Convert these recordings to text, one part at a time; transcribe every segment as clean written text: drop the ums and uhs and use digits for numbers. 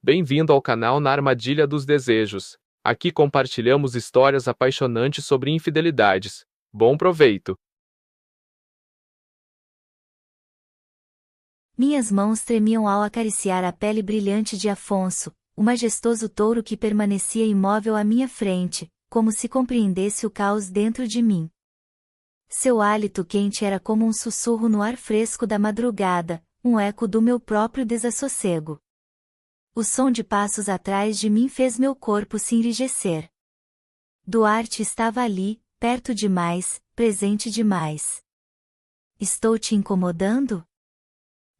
Bem-vindo ao canal Na Armadilha dos Desejos. Aqui compartilhamos histórias apaixonantes sobre infidelidades. Bom proveito! Minhas mãos tremiam ao acariciar a pele brilhante de Afonso, o majestoso touro que permanecia imóvel à minha frente, como se compreendesse o caos dentro de mim. Seu hálito quente era como um sussurro no ar fresco da madrugada, um eco do meu próprio desassossego. O som de passos atrás de mim fez meu corpo se enrijecer. Duarte estava ali, perto demais, presente demais. "Estou te incomodando?"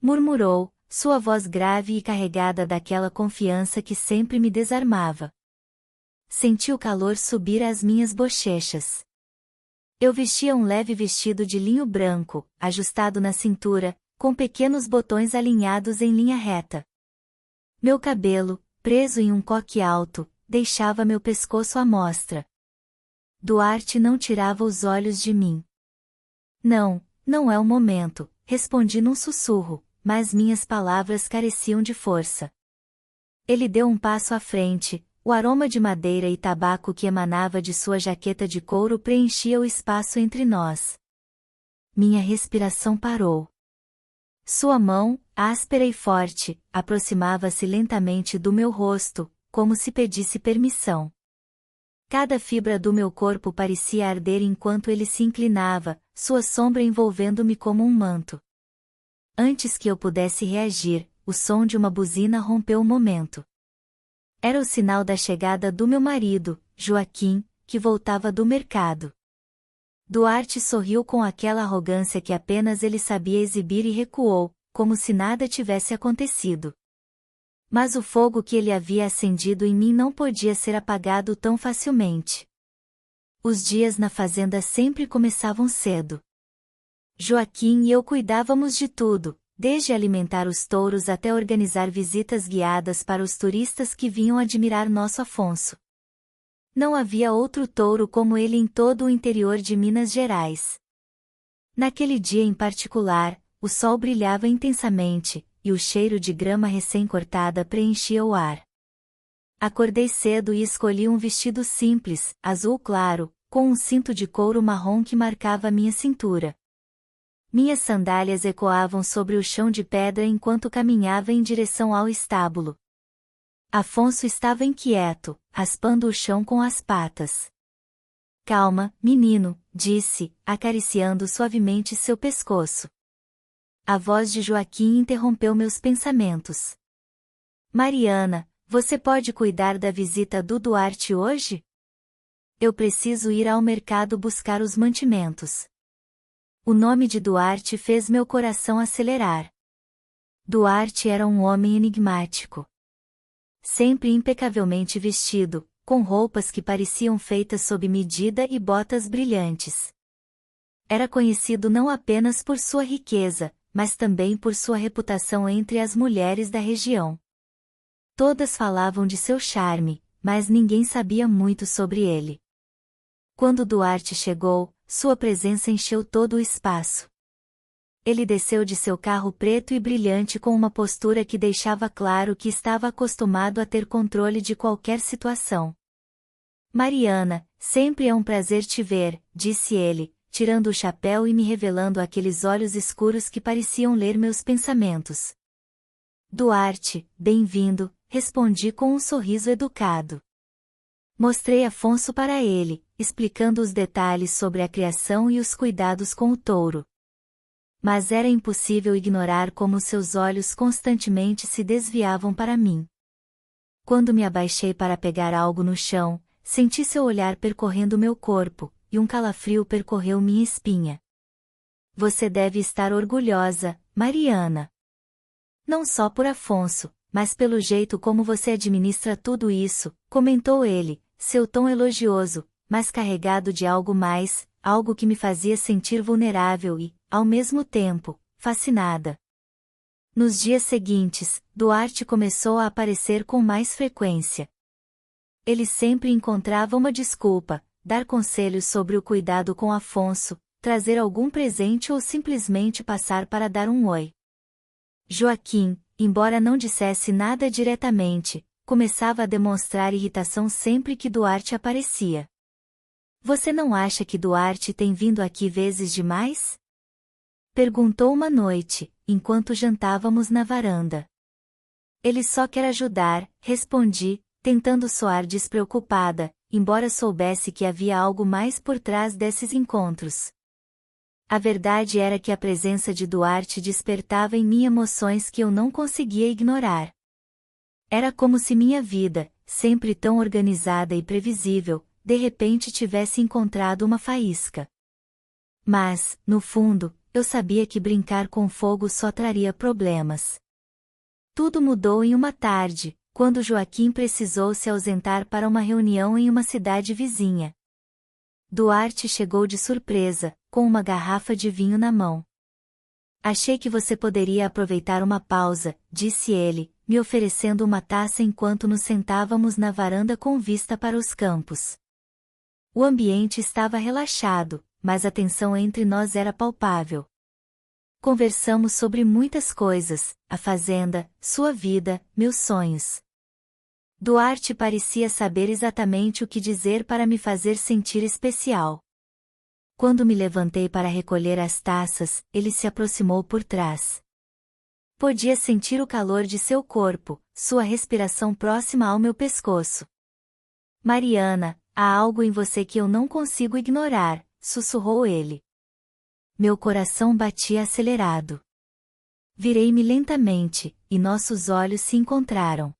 murmurou, sua voz grave e carregada daquela confiança que sempre me desarmava. Senti o calor subir às minhas bochechas. Eu vestia um leve vestido de linho branco, ajustado na cintura, com pequenos botões alinhados em linha reta. Meu cabelo, preso em um coque alto, deixava meu pescoço à mostra. Duarte não tirava os olhos de mim. "Não, não é o momento", respondi num sussurro, mas minhas palavras careciam de força. Ele deu um passo à frente, o aroma de madeira e tabaco que emanava de sua jaqueta de couro preenchia o espaço entre nós. Minha respiração parou. Sua mão, áspera e forte, aproximava-se lentamente do meu rosto, como se pedisse permissão. Cada fibra do meu corpo parecia arder enquanto ele se inclinava, sua sombra envolvendo-me como um manto. Antes que eu pudesse reagir, o som de uma buzina rompeu o momento. Era o sinal da chegada do meu marido, Joaquim, que voltava do mercado. Duarte sorriu com aquela arrogância que apenas ele sabia exibir e recuou, como se nada tivesse acontecido. Mas o fogo que ele havia acendido em mim não podia ser apagado tão facilmente. Os dias na fazenda sempre começavam cedo. Joaquim e eu cuidávamos de tudo, desde alimentar os touros até organizar visitas guiadas para os turistas que vinham admirar nosso Afonso. Não havia outro touro como ele em todo o interior de Minas Gerais. Naquele dia em particular, o sol brilhava intensamente, e o cheiro de grama recém-cortada preenchia o ar. Acordei cedo e escolhi um vestido simples, azul claro, com um cinto de couro marrom que marcava minha cintura. Minhas sandálias ecoavam sobre o chão de pedra enquanto caminhava em direção ao estábulo. Afonso estava inquieto, raspando o chão com as patas. "Calma, menino", disse, acariciando suavemente seu pescoço. A voz de Joaquim interrompeu meus pensamentos. "Mariana, você pode cuidar da visita do Duarte hoje? Eu preciso ir ao mercado buscar os mantimentos." O nome de Duarte fez meu coração acelerar. Duarte era um homem enigmático. Sempre impecavelmente vestido, com roupas que pareciam feitas sob medida e botas brilhantes. Era conhecido não apenas por sua riqueza, mas também por sua reputação entre as mulheres da região. Todas falavam de seu charme, mas ninguém sabia muito sobre ele. Quando Duarte chegou, sua presença encheu todo o espaço. Ele desceu de seu carro preto e brilhante com uma postura que deixava claro que estava acostumado a ter controle de qualquer situação. "Mariana, sempre é um prazer te ver", disse ele, tirando o chapéu e me revelando aqueles olhos escuros que pareciam ler meus pensamentos. "Duarte, bem-vindo", respondi com um sorriso educado. Mostrei Afonso para ele, explicando os detalhes sobre a criação e os cuidados com o touro. Mas era impossível ignorar como seus olhos constantemente se desviavam para mim. Quando me abaixei para pegar algo no chão, senti seu olhar percorrendo meu corpo, e um calafrio percorreu minha espinha. "Você deve estar orgulhosa, Mariana. Não só por Afonso, mas pelo jeito como você administra tudo isso", comentou ele, seu tom elogioso, mas carregado de algo mais, algo que me fazia sentir vulnerável e, ao mesmo tempo, fascinada. Nos dias seguintes, Duarte começou a aparecer com mais frequência. Ele sempre encontrava uma desculpa, dar conselhos sobre o cuidado com Afonso, trazer algum presente ou simplesmente passar para dar um oi. Joaquim, embora não dissesse nada diretamente, começava a demonstrar irritação sempre que Duarte aparecia. Você não acha que Duarte tem vindo aqui vezes demais? Perguntou uma noite, enquanto jantávamos na varanda. Ele só quer ajudar, respondi, tentando soar despreocupada, embora soubesse que havia algo mais por trás desses encontros. A verdade era que a presença de Duarte despertava em mim emoções que eu não conseguia ignorar. Era como se minha vida, sempre tão organizada e previsível, de repente tivesse encontrado uma faísca. Mas, no fundo, eu sabia que brincar com fogo só traria problemas. Tudo mudou em uma tarde, quando Joaquim precisou se ausentar para uma reunião em uma cidade vizinha. Duarte chegou de surpresa, com uma garrafa de vinho na mão. Achei que você poderia aproveitar uma pausa, disse ele, me oferecendo uma taça enquanto nos sentávamos na varanda com vista para os campos. O ambiente estava relaxado, mas a tensão entre nós era palpável. Conversamos sobre muitas coisas, a fazenda, sua vida, meus sonhos. Duarte parecia saber exatamente o que dizer para me fazer sentir especial. Quando me levantei para recolher as taças, ele se aproximou por trás. Podia sentir o calor de seu corpo, sua respiração próxima ao meu pescoço. Mariana, há algo em você que eu não consigo ignorar, sussurrou ele. Meu coração batia acelerado. Virei-me lentamente, e nossos olhos se encontraram.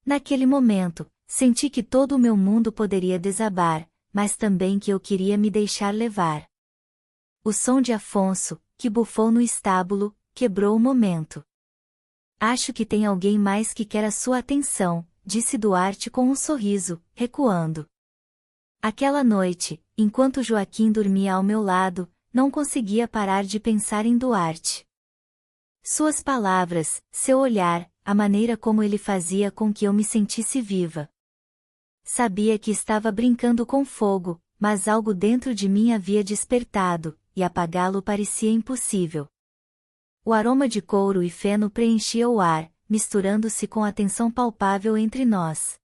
Naquele momento, senti que todo o meu mundo poderia desabar, mas também que eu queria me deixar levar. O som de Afonso, que bufou no estábulo, quebrou o momento. Acho que tem alguém mais que quer a sua atenção, disse Duarte com um sorriso, recuando. Aquela noite, enquanto Joaquim dormia ao meu lado, não conseguia parar de pensar em Duarte. Suas palavras, seu olhar, a maneira como ele fazia com que eu me sentisse viva. Sabia que estava brincando com fogo, mas algo dentro de mim havia despertado, e apagá-lo parecia impossível. O aroma de couro e feno preenchia o ar, misturando-se com a tensão palpável entre nós.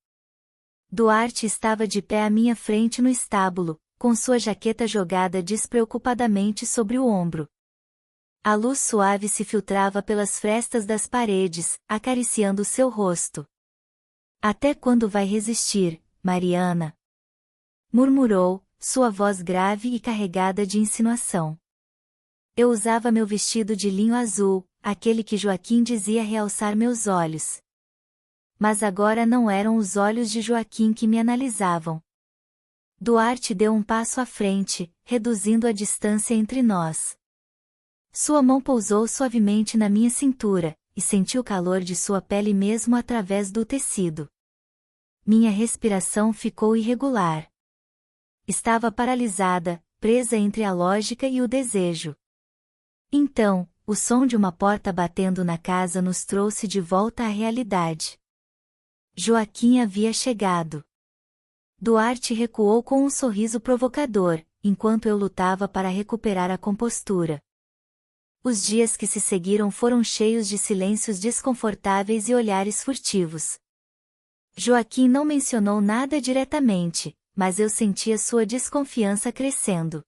Duarte estava de pé à minha frente no estábulo, com sua jaqueta jogada despreocupadamente sobre o ombro. A luz suave se filtrava pelas frestas das paredes, acariciando seu rosto. Até quando vai resistir, Mariana? Murmurou, sua voz grave e carregada de insinuação. Eu usava meu vestido de linho azul, aquele que Joaquim dizia realçar meus olhos. Mas agora não eram os olhos de Joaquim que me analisavam. Duarte deu um passo à frente, reduzindo a distância entre nós. Sua mão pousou suavemente na minha cintura, e senti o calor de sua pele mesmo através do tecido. Minha respiração ficou irregular. Estava paralisada, presa entre a lógica e o desejo. Então, o som de uma porta batendo na casa nos trouxe de volta à realidade. Joaquim havia chegado. Duarte recuou com um sorriso provocador, enquanto eu lutava para recuperar a compostura. Os dias que se seguiram foram cheios de silêncios desconfortáveis e olhares furtivos. Joaquim não mencionou nada diretamente, mas eu sentia sua desconfiança crescendo.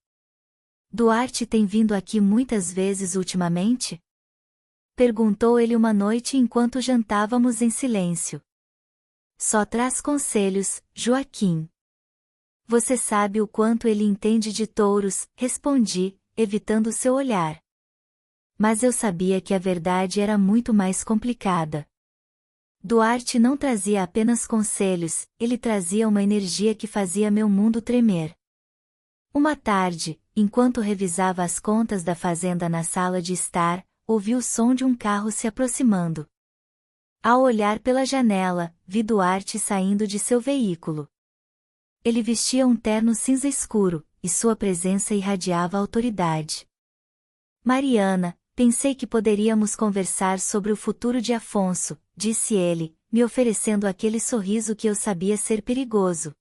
Duarte tem vindo aqui muitas vezes ultimamente? Perguntou ele uma noite enquanto jantávamos em silêncio. Só traz conselhos, Joaquim. Você sabe o quanto ele entende de touros, respondi, evitando seu olhar. Mas eu sabia que a verdade era muito mais complicada. Duarte não trazia apenas conselhos, ele trazia uma energia que fazia meu mundo tremer. Uma tarde, enquanto revisava as contas da fazenda na sala de estar, ouvi o som de um carro se aproximando. Ao olhar pela janela, vi Duarte saindo de seu veículo. Ele vestia um terno cinza escuro, e sua presença irradiava autoridade. Mariana, pensei que poderíamos conversar sobre o futuro de Afonso, disse ele, me oferecendo aquele sorriso que eu sabia ser perigoso.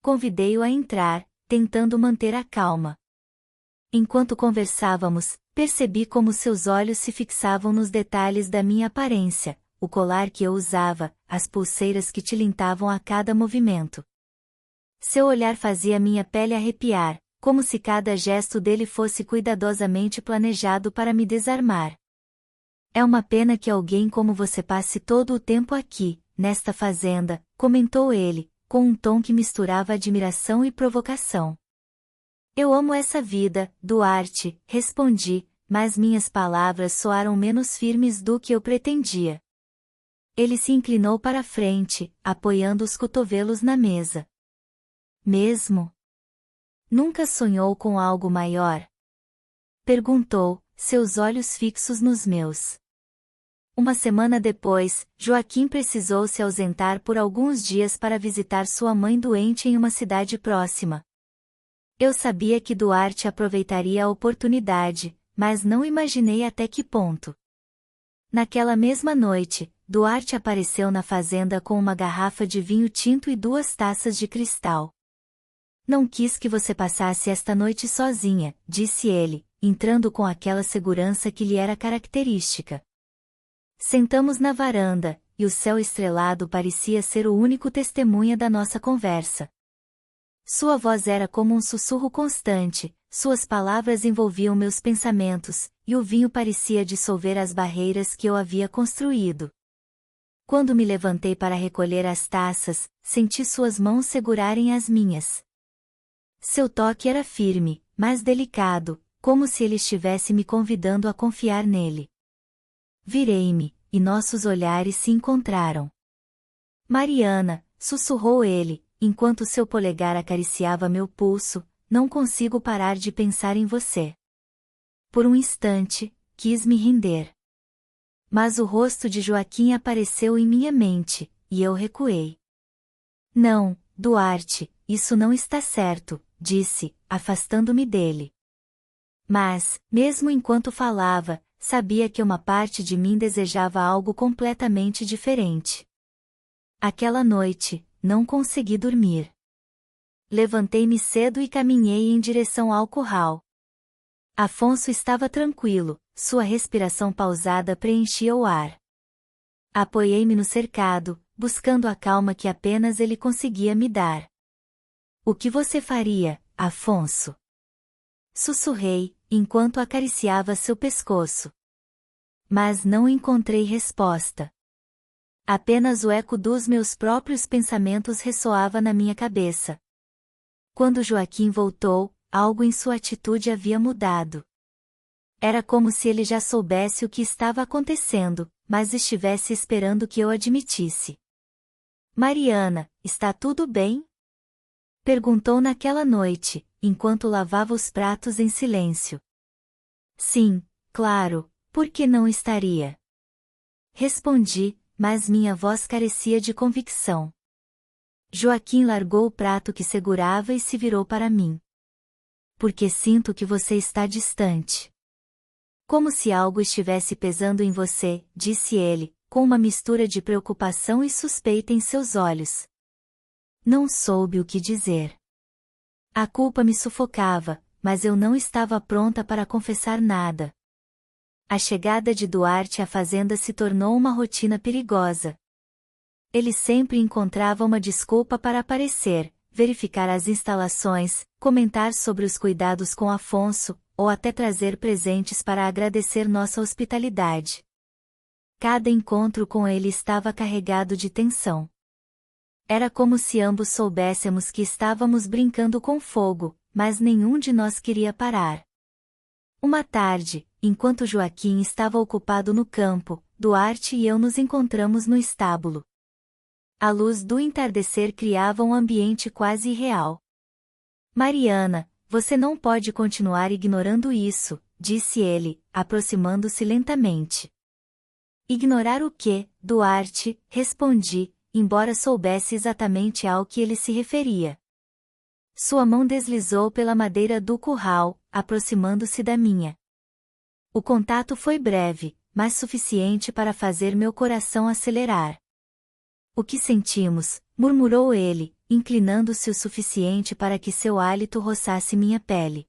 Convidei-o a entrar, tentando manter a calma. Enquanto conversávamos, Percebi como seus olhos se fixavam nos detalhes da minha aparência, o colar que eu usava, as pulseiras que tilintavam a cada movimento. Seu olhar fazia minha pele arrepiar, como se cada gesto dele fosse cuidadosamente planejado para me desarmar. É uma pena que alguém como você passe todo o tempo aqui, nesta fazenda, comentou ele, com um tom que misturava admiração e provocação. Eu amo essa vida, Duarte, respondi, mas minhas palavras soaram menos firmes do que eu pretendia. Ele se inclinou para a frente, apoiando os cotovelos na mesa. Mesmo? Nunca sonhou com algo maior? Perguntou, seus olhos fixos nos meus. Uma semana depois, Joaquim precisou se ausentar por alguns dias para visitar sua mãe doente em uma cidade próxima. Eu sabia que Duarte aproveitaria a oportunidade, mas não imaginei até que ponto. Naquela mesma noite, Duarte apareceu na fazenda com uma garrafa de vinho tinto e 2 taças de cristal. Não quis que você passasse esta noite sozinha, disse ele, entrando com aquela segurança que lhe era característica. Sentamos na varanda, e o céu estrelado parecia ser o único testemunha da nossa conversa. Sua voz era como um sussurro constante, suas palavras envolviam meus pensamentos, e o vinho parecia dissolver as barreiras que eu havia construído. Quando me levantei para recolher as taças, senti suas mãos segurarem as minhas. Seu toque era firme, mas delicado, como se ele estivesse me convidando a confiar nele. Virei-me, e nossos olhares se encontraram. Mariana, sussurrou ele, enquanto seu polegar acariciava meu pulso, não consigo parar de pensar em você. Por um instante, quis me render. Mas o rosto de Joaquim apareceu em minha mente, e eu recuei. Não, Duarte, isso não está certo, disse, afastando-me dele. Mas, mesmo enquanto falava, sabia que uma parte de mim desejava algo completamente diferente. Aquela noite, não consegui dormir. Levantei-me cedo e caminhei em direção ao curral. Afonso estava tranquilo, sua respiração pausada preenchia o ar. Apoiei-me no cercado, buscando a calma que apenas ele conseguia me dar. O que você faria, Afonso? Sussurrei, enquanto acariciava seu pescoço. Mas não encontrei resposta. Apenas o eco dos meus próprios pensamentos ressoava na minha cabeça. Quando Joaquim voltou, algo em sua atitude havia mudado. Era como se ele já soubesse o que estava acontecendo, mas estivesse esperando que eu admitisse. Mariana, está tudo bem? Perguntou naquela noite, enquanto lavava os pratos em silêncio. Sim, claro, por que não estaria? Respondi, mas minha voz carecia de convicção. Joaquim largou o prato que segurava e se virou para mim. Porque sinto que você está distante. Como se algo estivesse pesando em você, disse ele, com uma mistura de preocupação e suspeita em seus olhos. Não soube o que dizer. A culpa me sufocava, mas eu não estava pronta para confessar nada. A chegada de Duarte à fazenda se tornou uma rotina perigosa. Ele sempre encontrava uma desculpa para aparecer, verificar as instalações, comentar sobre os cuidados com Afonso, ou até trazer presentes para agradecer nossa hospitalidade. Cada encontro com ele estava carregado de tensão. Era como se ambos soubéssemos que estávamos brincando com fogo, mas nenhum de nós queria parar. Uma tarde, enquanto Joaquim estava ocupado no campo, Duarte e eu nos encontramos no estábulo. A luz do entardecer criava um ambiente quase irreal. Mariana, você não pode continuar ignorando isso, disse ele, aproximando-se lentamente. Ignorar o quê, Duarte? Respondi, embora soubesse exatamente ao que ele se referia. Sua mão deslizou pela madeira do curral, aproximando-se da minha. O contato foi breve, mas suficiente para fazer meu coração acelerar. O que sentimos? Murmurou ele, inclinando-se o suficiente para que seu hálito roçasse minha pele.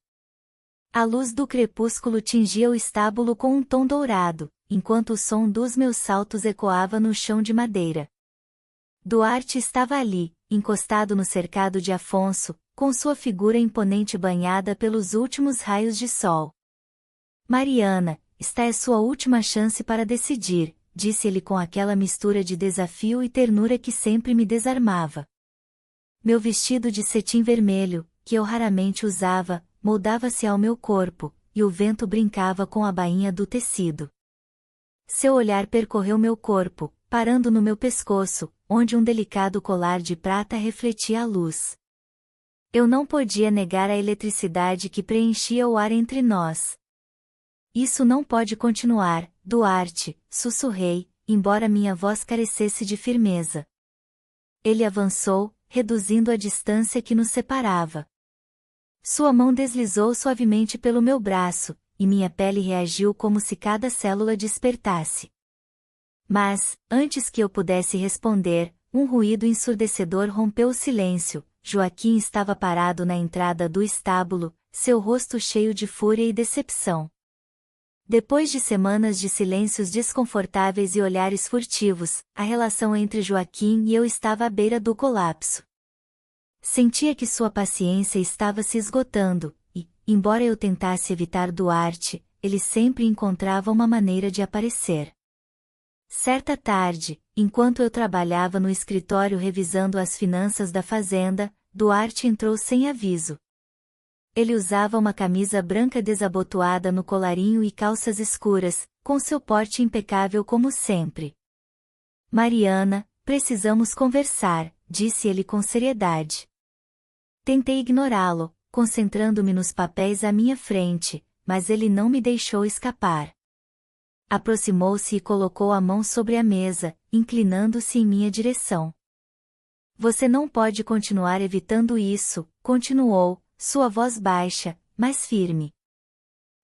A luz do crepúsculo tingia o estábulo com um tom dourado, enquanto o som dos meus saltos ecoava no chão de madeira. Duarte estava ali, encostado no cercado de Afonso, com sua figura imponente banhada pelos últimos raios de sol. Mariana, esta é sua última chance para decidir, disse ele com aquela mistura de desafio e ternura que sempre me desarmava. Meu vestido de cetim vermelho, que eu raramente usava, moldava-se ao meu corpo, e o vento brincava com a bainha do tecido. Seu olhar percorreu meu corpo, parando no meu pescoço, onde um delicado colar de prata refletia a luz. Eu não podia negar a eletricidade que preenchia o ar entre nós. Isso não pode continuar, Duarte, sussurrei, embora minha voz carecesse de firmeza. Ele avançou, reduzindo a distância que nos separava. Sua mão deslizou suavemente pelo meu braço, e minha pele reagiu como se cada célula despertasse. Mas, antes que eu pudesse responder, um ruído ensurdecedor rompeu o silêncio. Joaquim estava parado na entrada do estábulo, seu rosto cheio de fúria e decepção. Depois de semanas de silêncios desconfortáveis e olhares furtivos, a relação entre Joaquim e eu estava à beira do colapso. Sentia que sua paciência estava se esgotando, e, embora eu tentasse evitar Duarte, ele sempre encontrava uma maneira de aparecer. Certa tarde, enquanto eu trabalhava no escritório revisando as finanças da fazenda, Duarte entrou sem aviso. Ele usava uma camisa branca desabotoada no colarinho e calças escuras, com seu porte impecável como sempre. Mariana, precisamos conversar, disse ele com seriedade. Tentei ignorá-lo, concentrando-me nos papéis à minha frente, mas ele não me deixou escapar. Aproximou-se e colocou a mão sobre a mesa, inclinando-se em minha direção. Você não pode continuar evitando isso, continuou, sua voz baixa, mas firme.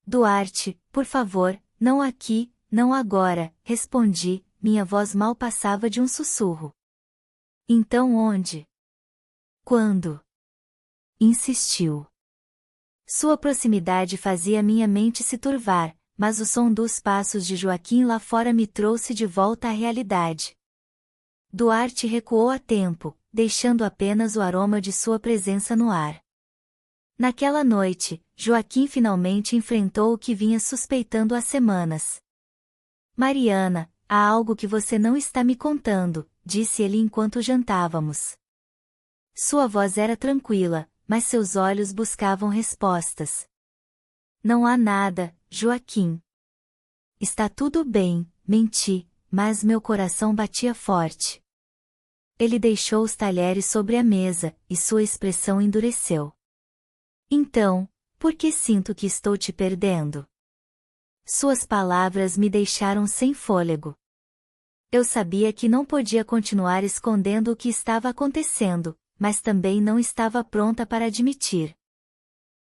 Duarte, por favor, não aqui, não agora, respondi, minha voz mal passava de um sussurro. Então onde? Quando? Insistiu. Sua proximidade fazia minha mente se turvar, mas o som dos passos de Joaquim lá fora me trouxe de volta à realidade. Duarte recuou a tempo, deixando apenas o aroma de sua presença no ar. Naquela noite, Joaquim finalmente enfrentou o que vinha suspeitando há semanas. Mariana, há algo que você não está me contando, disse ele enquanto jantávamos. Sua voz era tranquila, mas seus olhos buscavam respostas. Não há nada, Joaquim. Está tudo bem, menti, mas meu coração batia forte. Ele deixou os talheres sobre a mesa, e sua expressão endureceu. Então, por que sinto que estou te perdendo? Suas palavras me deixaram sem fôlego. Eu sabia que não podia continuar escondendo o que estava acontecendo, mas também não estava pronta para admitir.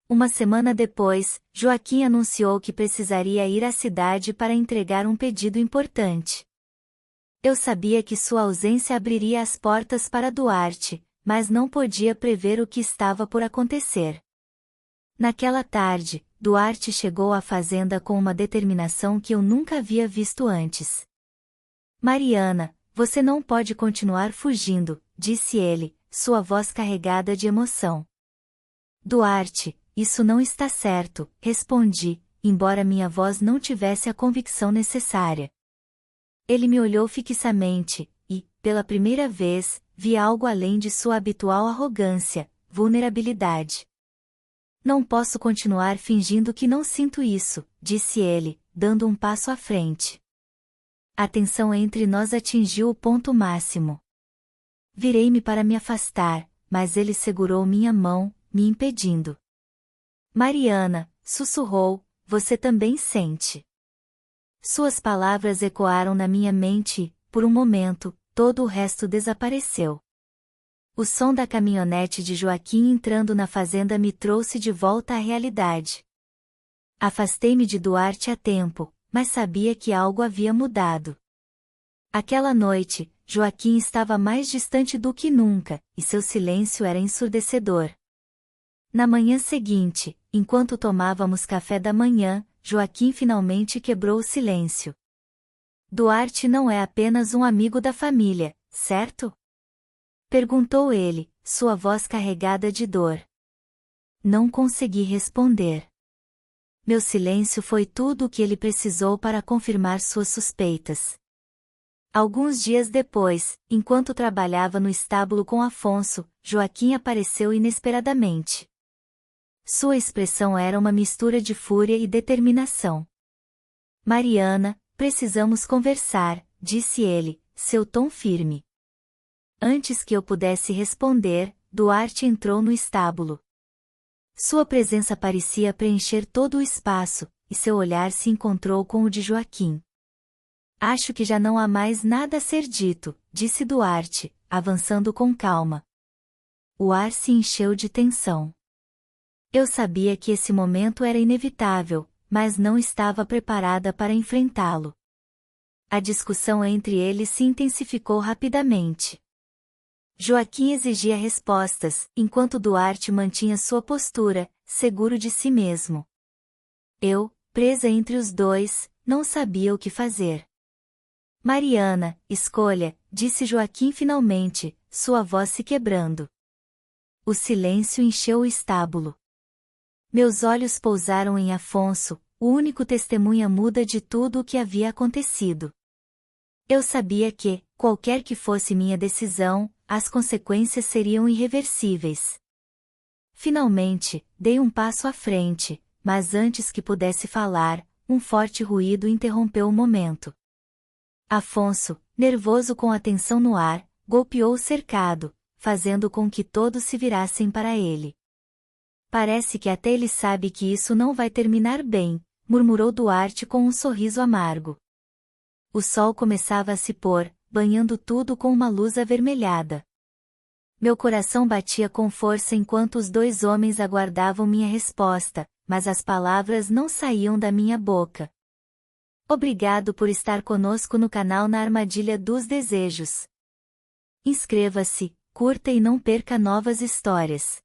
Uma semana depois, Joaquim anunciou que precisaria ir à cidade para entregar um pedido importante. Eu sabia que sua ausência abriria as portas para Duarte, mas não podia prever o que estava por acontecer. Naquela tarde, Duarte chegou à fazenda com uma determinação que eu nunca havia visto antes. Mariana, você não pode continuar fugindo, disse ele, sua voz carregada de emoção. Duarte, isso não está certo, respondi, embora minha voz não tivesse a convicção necessária. Ele me olhou fixamente, e, pela primeira vez, vi algo além de sua habitual arrogância, vulnerabilidade. Não posso continuar fingindo que não sinto isso, disse ele, dando um passo à frente. A tensão entre nós atingiu o ponto máximo. Virei-me para me afastar, mas ele segurou minha mão, me impedindo. Mariana, sussurrou, você também sente. Suas palavras ecoaram na minha mente e, por um momento, todo o resto desapareceu. O som da caminhonete de Joaquim entrando na fazenda me trouxe de volta à realidade. Afastei-me de Duarte a tempo, mas sabia que algo havia mudado. Aquela noite, Joaquim estava mais distante do que nunca, e seu silêncio era ensurdecedor. Na manhã seguinte, enquanto tomávamos café da manhã, Joaquim finalmente quebrou o silêncio. Duarte não é apenas um amigo da família, certo? Perguntou ele, sua voz carregada de dor. Não consegui responder. Meu silêncio foi tudo o que ele precisou para confirmar suas suspeitas. Alguns dias depois, enquanto trabalhava no estábulo com Afonso, Joaquim apareceu inesperadamente. Sua expressão era uma mistura de fúria e determinação. Mariana, precisamos conversar, disse ele, seu tom firme. Antes que eu pudesse responder, Duarte entrou no estábulo. Sua presença parecia preencher todo o espaço, e seu olhar se encontrou com o de Joaquim. Acho que já não há mais nada a ser dito, disse Duarte, avançando com calma. O ar se encheu de tensão. Eu sabia que esse momento era inevitável, mas não estava preparada para enfrentá-lo. A discussão entre eles se intensificou rapidamente. Joaquim exigia respostas, enquanto Duarte mantinha sua postura, seguro de si mesmo. Eu, presa entre os dois, não sabia o que fazer. Mariana, escolha, disse Joaquim finalmente, sua voz se quebrando. O silêncio encheu o estábulo. Meus olhos pousaram em Afonso, o único testemunha muda de tudo o que havia acontecido. Eu sabia que, qualquer que fosse minha decisão, as consequências seriam irreversíveis. Finalmente, dei um passo à frente, mas antes que pudesse falar, um forte ruído interrompeu o momento. Afonso, nervoso com a tensão no ar, golpeou o cercado, fazendo com que todos se virassem para ele. Parece que até ele sabe que isso não vai terminar bem, murmurou Duarte com um sorriso amargo. O sol começava a se pôr, banhando tudo com uma luz avermelhada. Meu coração batia com força enquanto os dois homens aguardavam minha resposta, mas as palavras não saíam da minha boca. Obrigado por estar conosco no canal Na Armadilha dos Desejos. Inscreva-se, curta e não perca novas histórias.